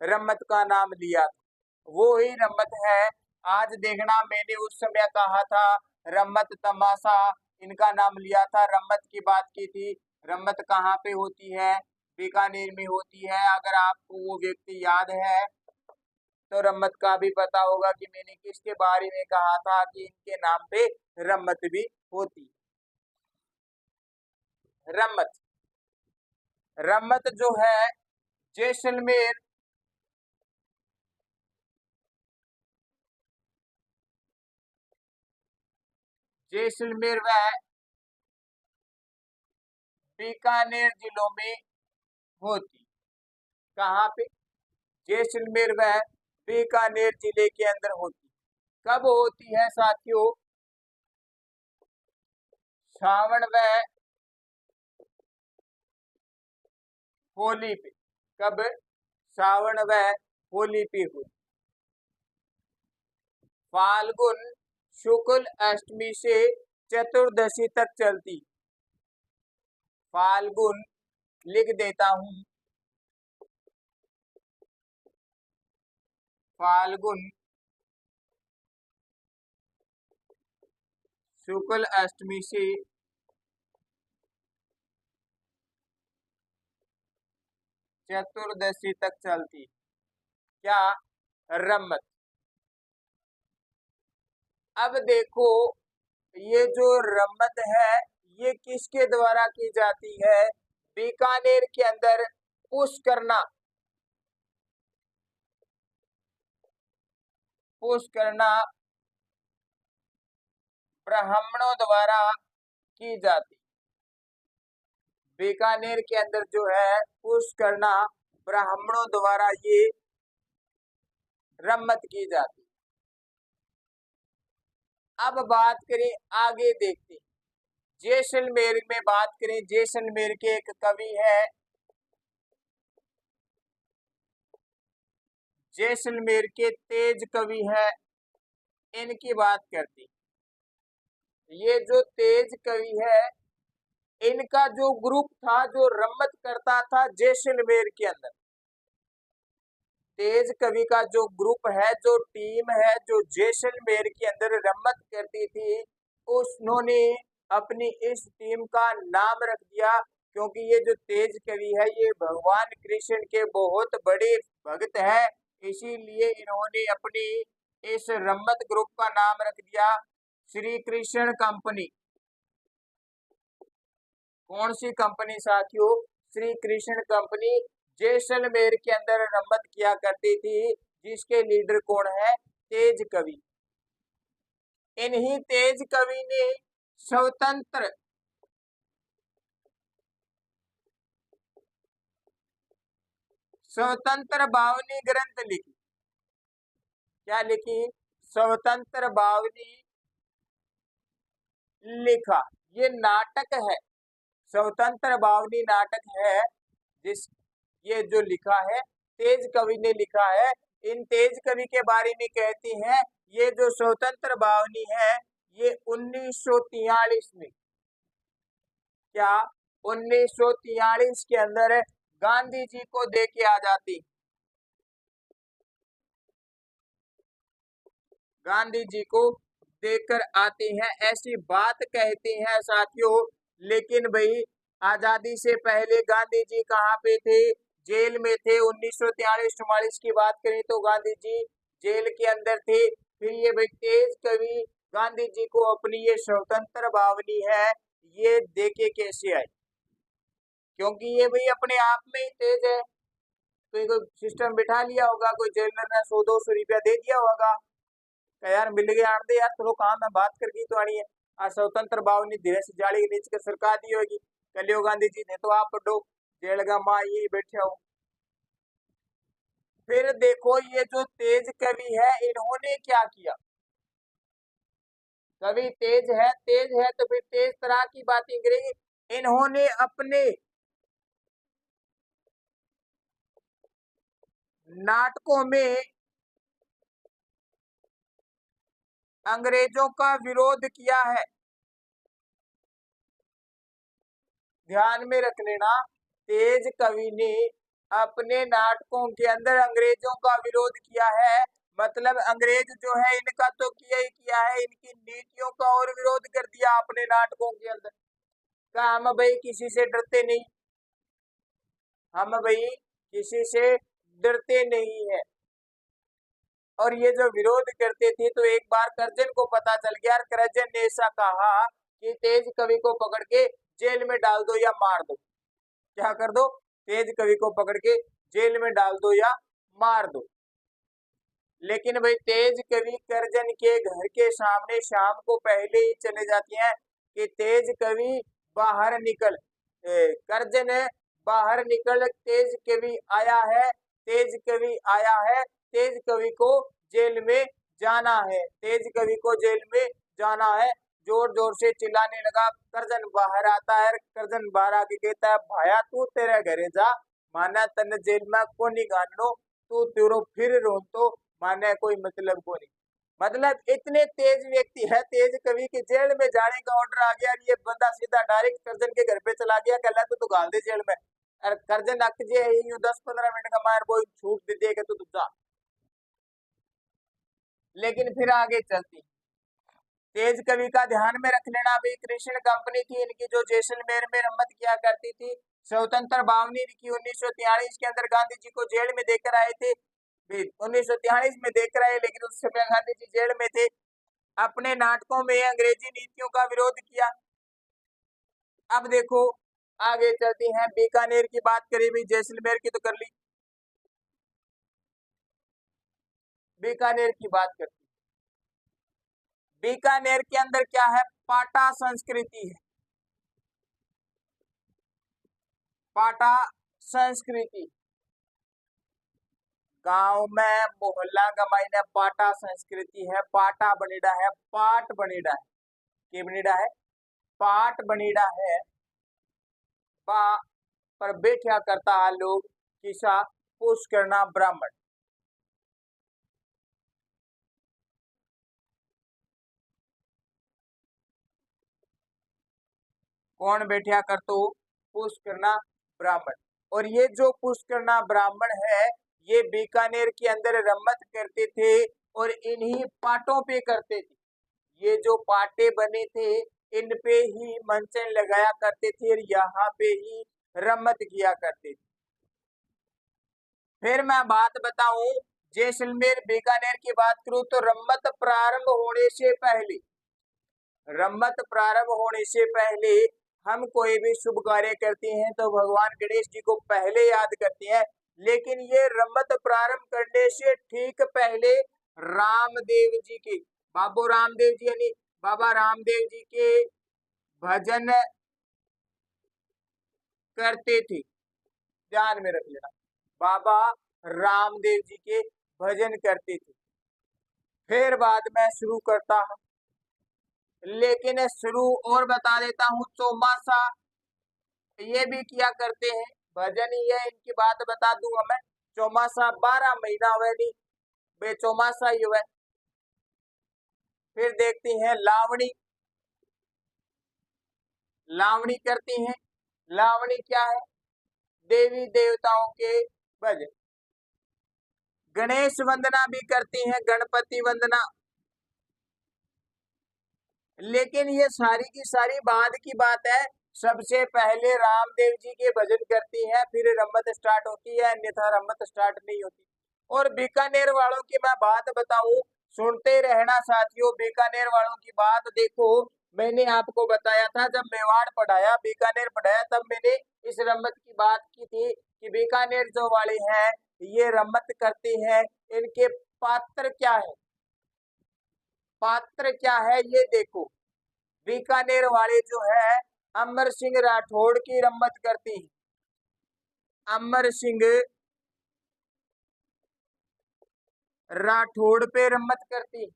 रम्मत का नाम लिया था। वो ही रम्मत है। आज देखना, मैंने उस समय कहा था रम्मत तमाशा, इनका नाम लिया था, रम्मत की बात की थी। रम्मत कहाँ पे होती है? बीकानेर में होती है। अगर आपको वो व्यक्ति याद है तो रम्मत का भी पता होगा कि मैंने किसके बारे में कहा था कि इनके नाम पे रम्मत भी होती। रम्मत, रम्मत जो है जैसलमेर, जैसलमेर व बीकानेर जिलों में होती। कहाँ पे? जैसलमेर व बीकानेर जिले के अंदर होती। कब होती है साथियों? श्रावण व होली पे। कब? श्रावण व होली पे हुई। फाल्गुन शुक्ल अष्टमी से चतुर्दशी तक चलती। फाल्गुन लिख देता हूं, फाल्गुन शुक्ल अष्टमी से चतुर्दशी तक चलती। क्या? रम्मत। अब देखो, ये जो रम्मत है ये किसके द्वारा की जाती है? बीकानेर के अंदर पुष्करना, पुष्करना ब्राह्मणों द्वारा की जाती। बीकानेर के अंदर जो है पुष्करना ब्राह्मणों द्वारा ये रम्मत की जाती। अब बात करें, आगे देखते हैं जैसलमेर में। बात करें, जैसलमेर के एक कवि है, जैसलमेर के तेज कवि है, इनकी बात करती। ये जो तेज कवि है इनका जो ग्रुप था जो रम्मत करता था जैसलमेर के अंदर, तेज कवि का जो ग्रुप है, जो टीम है, जो जैसलमेर के अंदर रम्मत करती थी, उन्होंने अपनी इस टीम का नाम रख दिया, क्योंकि ये जो तेज कवि है ये भगवान कृष्ण के बहुत बड़े भक्त है, इसीलिए इन्होंने अपनी इस रम्मत ग्रुप का नाम रख दिया श्री कृष्ण कंपनी। कौन सी कंपनी साथियों? श्री कृष्ण कंपनी जैसलमेर के अंदर रम्मत किया करती थी, जिसके लीडर कौन है? तेज कवि। इन्हीं तेज कवि ने स्वतंत्र स्वतंत्र बावली ग्रंथ लिखी। क्या लिखी? स्वतंत्र बावली लिखा। ये नाटक है, स्वतंत्र बावली नाटक है, जिस ये जो लिखा है तेज कवि ने लिखा है। इन तेज कवि के बारे में कहती हैं, ये जो स्वतंत्र बावली है ये 1943 में, क्या 1943 के अंदर गांधी जी को दे के आ जाती। गांधी जी को देकर आते हैं, ऐसी बात कहते हैं साथियों। लेकिन भाई आजादी से पहले गांधी जी कहाँ पे थे? जेल में थे। 1943-44 की बात करें तो गांधी जी जेल के अंदर थे। फिर ये भाई तेज कवि गांधी जी को अपनी ये स्वतंत्र बावली है ये देके कैसे आए? क्योंकि ये भाई अपने आप में ही तेज है, तो कोई सिस्टम बिठा लिया होगा, कोई जेलर ने 100-200 रुपया दे दिया होगा, यार मिल गया आंदे यार थोड़ा काम है बात करके तो आनी है। आ स्वतंत्र बावली धीरे से जाली के नीचे सरकार दी होगी, कलियो गांधी जी ने तो आप पढ़ो जेल का माँ ये बैठे हो। फिर देखो ये जो तेज कवि है इन्होंने क्या किया? कवि तेज है तो फिर तेज तरह की बातें करेंगे। इन्होंने अपने नाटकों में अंग्रेजों का विरोध किया है। ध्यान में रख लेना, तेज कवि ने अपने नाटकों के अंदर अंग्रेजों का विरोध किया है। मतलब अंग्रेज जो है इनका तो किया ही किया है, इनकी नीतियों का और विरोध कर दिया अपने नाटकों के अंदर। कहा हम भाई किसी से डरते नहीं, हम भाई किसी से डरते नहीं है। और ये जो विरोध करते थे तो एक बार करजन को पता चल गया, करजन ने ऐसा कहा कि तेज कवि को पकड़ के जेल में डाल दो या मार दो। क्या कर दो? तेज कवि को पकड़ के जेल में डाल दो या मार दो। लेकिन भाई तेज कवि करजन के घर के सामने शाम को पहले ही चले जाती हैं कि तेज कवि बाहर निकल। करजन बाहर निकल, तेज कवि आया है, तेज कवि आया है, तेज कवि को जेल में जाना है, तेज कवि को जेल में जाना है। जोर जोर से चिल्लाने लगा। करजन बाहर आता है। करजन बाहर आके कहता है, भाया तू तेरे घरे जा, माना तन जेल में कोनी गानो, तू तेरो फिर रो तो माने कोई मतलब को नहीं। मतलब इतने तेज व्यक्ति है, तेज कवि के जेल में जाने का ऑर्डर आ गया। ये बंदा सीधा डायरेक्ट करजन के घर पे चला गया, कहला तू गाल दे जेल में। और करजन अक जे 10-15 मिनट का मार वो छूट दे दिया कि तू जा। लेकिन फिर आगे चलती, तेज कवि का ध्यान में रख लेना भी, कृष्ण कंपनी थी इनकी जो जैसलमेर में रम्मत किया करती थी। स्वतंत्र बावनी की 1943 के अंदर गांधी जी को जेल में देकर आए थे। 1943 में देकर आए, लेकिन उस समय गांधी जी जेल में थे। अपने नाटकों में अंग्रेजी नीतियों का विरोध किया। अब देखो आगे चलती हैं, बीकानेर की बात करी भी, जैसलमेर की तो कर ली, बीकानेर की बात करती। बीकानेर के अंदर क्या है? पाटा संस्कृति है। पाटा संस्कृति, गांव में मोहल्ला गमाई पाटा संस्कृति है। पाटा बनेड़ा है, पाट बनेड़ा है, के बनेड़ा है, पाट बनेड़ा है। बा पर बैठा करता लोग किसा पुष करना ब्राह्मण। कौन बैठा कर तो पुष करना ब्राह्मण। और ये जो पुष करना ब्राह्मण है, ये बीकानेर के अंदर रम्मत करते थे और इन्हीं पाटों पे करते थे। ये जो पाटे बने थे इन पे ही मंचन लगाया करते थे और यहाँ पे ही रम्मत किया करते थे। फिर मैं बात बताऊं, जैसलमेर बीकानेर की बात करूं तो रम्मत प्रारंभ होने से पहले, रम्मत प्रारंभ होने से पहले हम कोई भी शुभ कार्य करते हैं तो भगवान गणेश जी को पहले याद करते हैं। लेकिन ये रम्मत प्रारंभ करने से ठीक पहले रामदेव जी के, बाबू रामदेव जी यानी बाबा रामदेव जी के भजन करते थे। ध्यान में रख लेना, बाबा रामदेव जी के भजन करते थे। फिर बाद में शुरू करता हूं, लेकिन शुरू और बता देता हूँ, चौमासा ये भी किया करते हैं, भजन ही है, इनकी बात बता दूंगा मैं। चौमासा 12 महीना हुए नहीं बे, चौमासा ही हुआ। फिर देखती हैं लावणी, लावणी करती हैं। लावणी क्या है? देवी देवताओं के भजन। गणेश वंदना भी करती हैं, गणपति वंदना। लेकिन ये सारी की सारी बाद की बात है। सबसे पहले रामदेव जी के भजन करती है, फिर रम्मत स्टार्ट होती है, अन्यथा रम्मत स्टार्ट नहीं होती। और बीकानेर वालों की मैं बात बताऊं, सुनते रहना साथियों, बीकानेर वालों की बात देखो। मैंने आपको बताया था जब मेवाड़ पढ़ाया, बीकानेर पढ़ाया, तब मैंने इस रम्मत की बात की थी कि बीकानेर जो वाले हैं ये रम्मत करते हैं। इनके पात्र क्या है? पात्र क्या है ये देखो। बीकानेर वाले जो है अमर सिंह राठौड़ की रम्मत करती है। अमर सिंह राठौड़ पे रम्मत करती,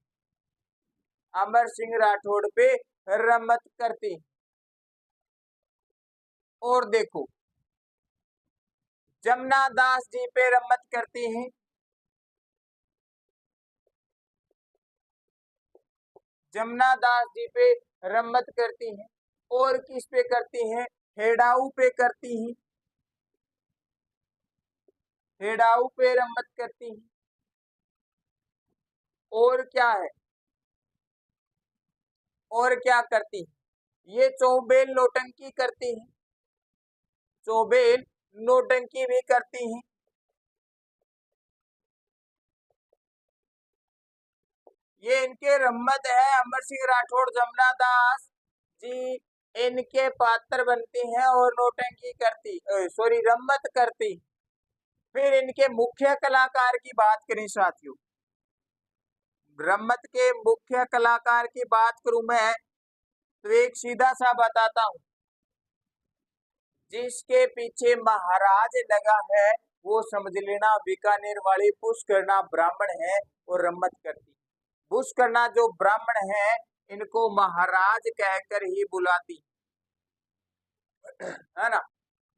अमर सिंह राठौड़ पे रम्मत करती। और देखो जमुना दास जी पे रम्मत करती हैं। जमुना दास जी पे रम्मत करती हैं। और किस पे करती हैं? हेडाऊ पे करती हैं, हेडाऊ पे रम्मत करती हैं। और क्या है? और क्या करती हैं? ये चौबेल नौटंकी करती हैं, चौबेल नौटंकी भी करती हैं। ये इनके रम्मत है। अमर सिंह राठौड़, जमुना दास जी इनके पात्र बनते हैं और नौटंकी करती, सॉरी रम्मत करती। फिर इनके मुख्य कलाकार की बात करें साथियों, रम्मत के मुख्य कलाकार की बात करूं मैं तो एक सीधा सा बताता हूं, जिसके पीछे महाराज लगा है वो समझ लेना बीकानेर वाली पुष्करना ब्राह्मण है और रम्मत करती। पुष्करना जो ब्राह्मण है इनको महाराज कहकर ही बुलाती है ना,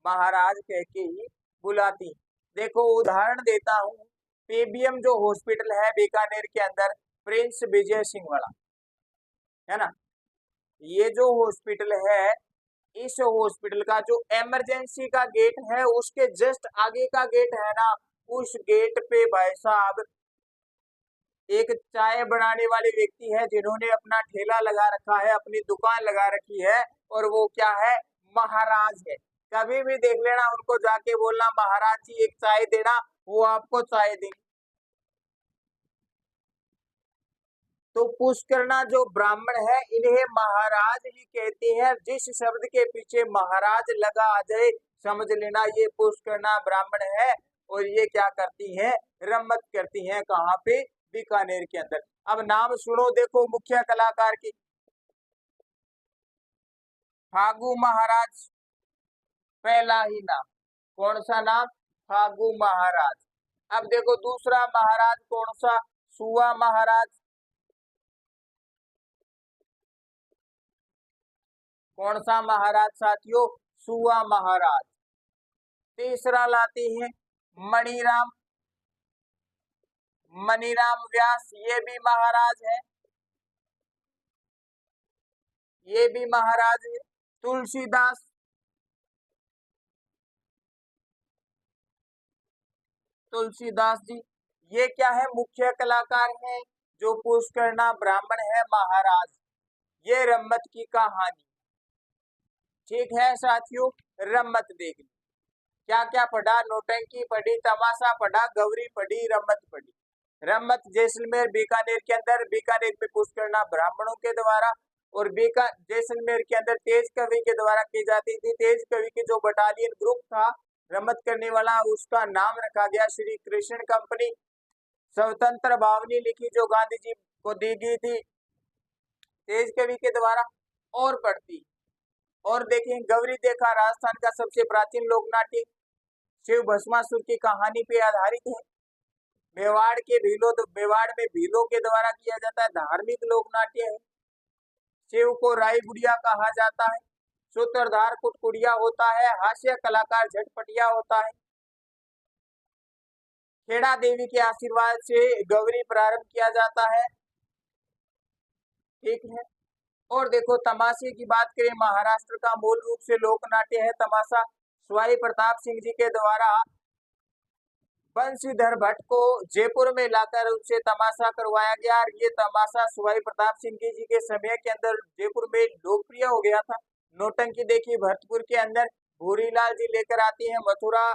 महाराज कह के ही बुलाती। देखो उदाहरण देता हूँ, पीबीएम जो हॉस्पिटल है बीकानेर के अंदर, प्रिंस विजय सिंह वाला, है ना, ये जो हॉस्पिटल है, इस हॉस्पिटल का जो इमरजेंसी का गेट है उसके जस्ट आगे का गेट है ना, उस गेट पे भाई साहब एक चाय बनाने वाले व्यक्ति है जिन्होंने अपना ठेला लगा रखा है, अपनी दुकान लगा रखी है, और वो क्या है, महाराज है। कभी भी देख लेना, उनको जाके बोलना महाराज जी एक चाय देना, वो आपको चाय देंगे। तो पुष्करना जो ब्राह्मण है इन्हें महाराज ही कहते हैं। जिस शब्द के पीछे महाराज लगा आ जाए समझ लेना ये पुष्करना ब्राह्मण है, और ये क्या करती हैं, रम्मत करती हैं। कहाँ पे, बीकानेर के अंदर। अब नाम सुनो, देखो मुख्य कलाकार की, फागू महाराज पहला ही नाम, कौन सा नाम, फागू महाराज। अब देखो दूसरा महाराज कौन सा, सुआ महाराज, कौन सा महाराज साथियों, सुआ महाराज। तीसरा लाते हैं मणिराम, मणिराम व्यास, ये भी महाराज है, ये भी महाराज है। तुलसीदास, तुलसीदास जी, ये क्या है, मुख्य कलाकार हैं। जो पुष्करना ब्राह्मण है महाराज, ये रम्मत की कहानी। ठीक है साथियों, रम्मत देख ली, क्या क्या पढ़ा, नौटंकी पढ़ी, तमाशा पढ़ा, गौरी पढ़ी, रम्मत पढ़ी। रम्मत जैसलमेर बीकानेर के अंदर, बीकानेर में पुष्करना ब्राह्मणों के द्वारा, और जैसलमेर के अंदर तेज कवि के द्वारा की जाती थी। तेज कवि के जो बटालियन ग्रुप था रम्मत करने वाला, उसका नाम रखा गया श्री कृष्ण कंपनी। स्वतंत्र भावनी लिखी जो गांधी जी को दी गई थी तेज कवि के द्वारा, और पढ़ती। और देखें गौरी देखा, राजस्थान का सबसे प्राचीन लोक नाट्य, शिव भस्मासुर की कहानी पे आधारित है। मेवाड़ के भीलों, तो मेवाड़ में भीलों के द्वारा किया जाता है, धार्मिक लोक नाट्य है। शिव को राई बुढ़िया कहा जाता है, सूत्रधार कुटकुड़िया होता है, हास्य कलाकार झटपटिया होता है। खेड़ा देवी के आशीर्वाद से गौरी प्रारंभ किया जाता है। ठीक है, और देखो तमाशे की बात करें, महाराष्ट्र का मूल रूप से लोक नाट्य है तमाशा। स्वाई प्रताप सिंह जी के द्वारा बंशीधर भट्ट को जयपुर में लाकर उनसे तमाशा करवाया गया, और ये तमाशा स्वाई प्रताप सिंह जी के समय के अंदर जयपुर में लोकप्रिय हो गया था। नौटंकी देखिए भरतपुर के अंदर भूरीलाल जी लेकर आती है, मथुरा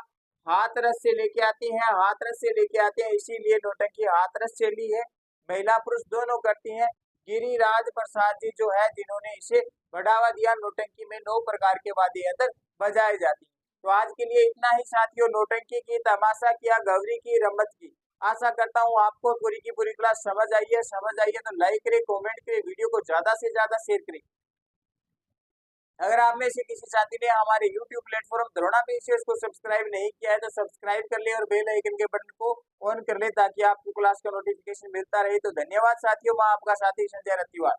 हाथरस से लेके आती हैं, हाथरस से लेके आते हैं, इसीलिए नौटंकी हाथरस से ली है। महिला पुरुष दोनों करती हैं। गिरिराज प्रसाद जी जो है जिन्होंने इसे बढ़ावा दिया, नौटंकी में 9 प्रकार के वाद्य यंत्र बजाए जाती हैं। तो आज के लिए इतना ही साथियों, नौटंकी की, तमाशा किया, गौरी की, रम्मत की। आशा करता हूँ आपको पूरी की पूरी क्लास समझ आई है। समझ आई है तो लाइक करें, कमेंट करें, वीडियो को ज्यादा से ज्यादा शेयर करें। अगर आप में से किसी साथी ने हमारे YouTube प्लेटफॉर्म द्रोणा पीसीएस को सब्सक्राइब नहीं किया है तो सब्सक्राइब कर ले और बेल आइकन के बटन को ऑन कर ले ताकि आपको क्लास का नोटिफिकेशन मिलता रहे। तो धन्यवाद साथियों, मैं आपका साथी संजय रतिवाल।